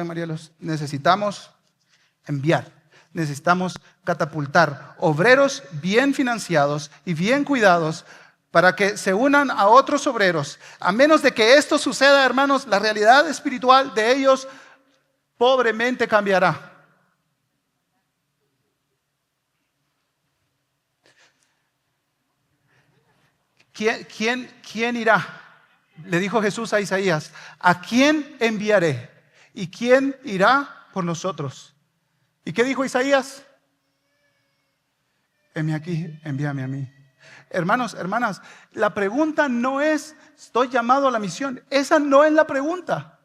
enviar. Necesitamos catapultar obreros bien financiados y bien cuidados para que se unan a otros obreros. A menos de que esto suceda, hermanos, la realidad espiritual de ellos pobremente cambiará. ¿Quién irá? Le dijo Jesús a Isaías, ¿a quién enviaré? ¿Y quién irá por nosotros? ¿Y qué dijo Isaías? Heme aquí, envíame a mí. Hermanos, hermanas, la pregunta no es, ¿estoy llamado a la misión? Esa no es la pregunta.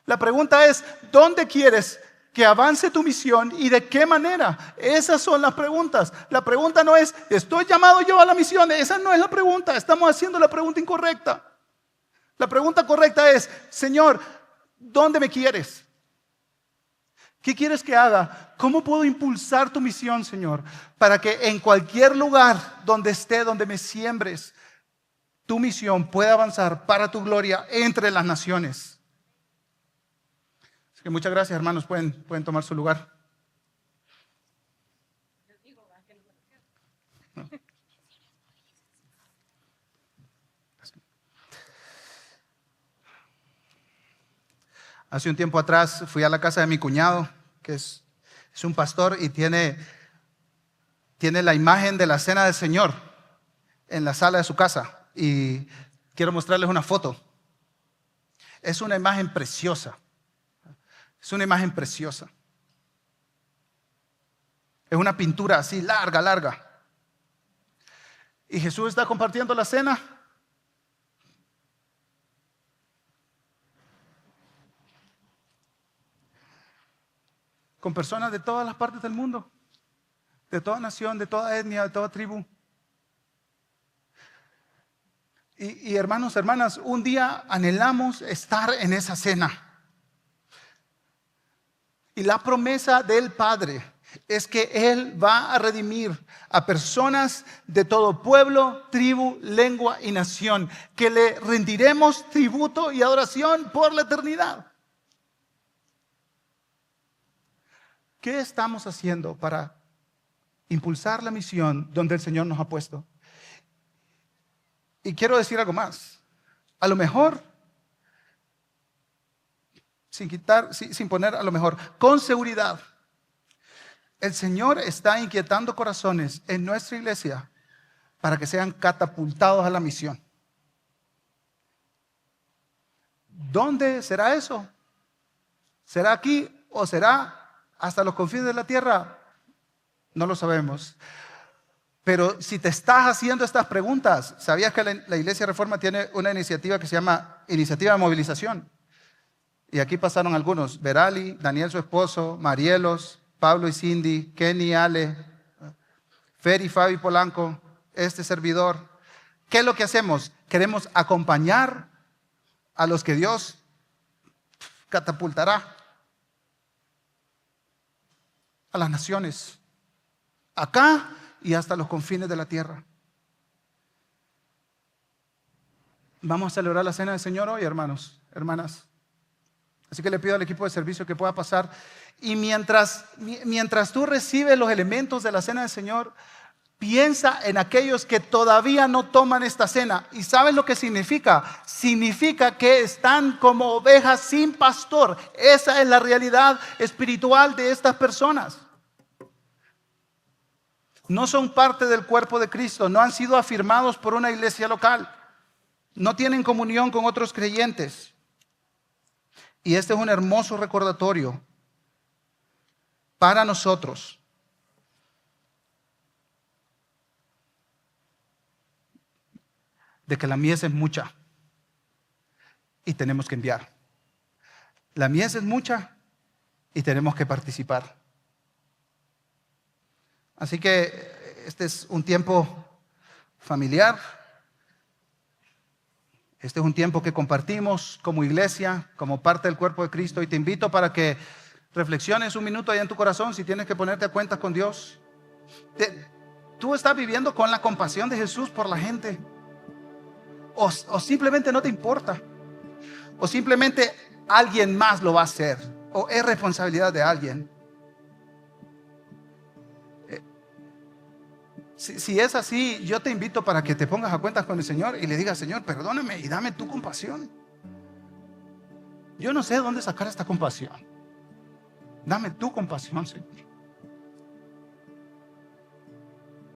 La pregunta es, ¿dónde quieres que avance tu misión y de qué manera? Esas son las preguntas. La pregunta no es, ¿estoy llamado yo a la misión? Esa no es la pregunta. Estamos haciendo la pregunta incorrecta. La pregunta correcta es, Señor, ¿dónde me quieres? ¿Qué quieres que haga? ¿Cómo puedo impulsar tu misión, Señor? Para que en cualquier lugar donde esté, donde me siembres, tu misión pueda avanzar para tu gloria entre las naciones. Así que muchas gracias, hermanos. Pueden tomar su lugar. Hace un tiempo atrás fui a la casa de mi cuñado, que es un pastor y tiene la imagen de la cena del Señor en la sala de su casa. Y quiero mostrarles una foto. Es una imagen preciosa. Es una imagen preciosa. Es una pintura así larga, larga. Y Jesús está compartiendo la cena. Con personas de todas las partes del mundo, de toda nación, de toda etnia, de toda tribu. Y hermanos, hermanas, un día anhelamos estar en esa cena. Y la promesa del Padre es que Él va a redimir a personas de todo pueblo, tribu, lengua y nación, que le rendiremos tributo y adoración por la eternidad. ¿Qué estamos haciendo para impulsar la misión donde el Señor nos ha puesto? Y quiero decir algo más. A lo mejor, sin poner a lo mejor, con seguridad, el Señor está inquietando corazones en nuestra iglesia para que sean catapultados a la misión. ¿Dónde será eso? ¿Será aquí o será hasta los confines de la tierra? No lo sabemos. Pero si te estás haciendo estas preguntas, ¿sabías que la Iglesia Reforma tiene una iniciativa que se llama Iniciativa de Movilización? Y aquí pasaron algunos: Verali, Daniel su esposo, Marielos, Pablo y Cindy, Kenny, Ale, Fer y Fabi Polanco, este servidor. ¿Qué es lo que hacemos? Queremos acompañar a los que Dios catapultará a las naciones, acá y hasta los confines de la tierra. Vamos a celebrar la cena del Señor hoy, hermanos, hermanas. Así que le pido al equipo de servicio que pueda pasar. Y mientras tú recibes los elementos de la cena del Señor, piensa en aquellos que todavía no toman esta cena. ¿Y sabes lo que significa? Significa que están como ovejas sin pastor. Esa es la realidad espiritual de estas personas. No son parte del cuerpo de Cristo, no han sido afirmados por una iglesia local, no tienen comunión con otros creyentes. Y este es un hermoso recordatorio para nosotros de que la mies es mucha y tenemos que enviar. La mies es mucha y tenemos que participar. Así que este es un tiempo familiar. Este es un tiempo que compartimos como iglesia, como parte del cuerpo de Cristo. Y te invito para que reflexiones un minuto allá en tu corazón si tienes que ponerte a cuentas con Dios. ¿Tú estás viviendo con la compasión de Jesús por la gente? ¿O simplemente no te importa? ¿O simplemente alguien más lo va a hacer? ¿O es responsabilidad de alguien? Si es así, yo te invito para que te pongas a cuentas con el Señor y le digas: Señor, perdóname y dame tu compasión. Yo no sé dónde sacar esta compasión. Dame tu compasión, Señor.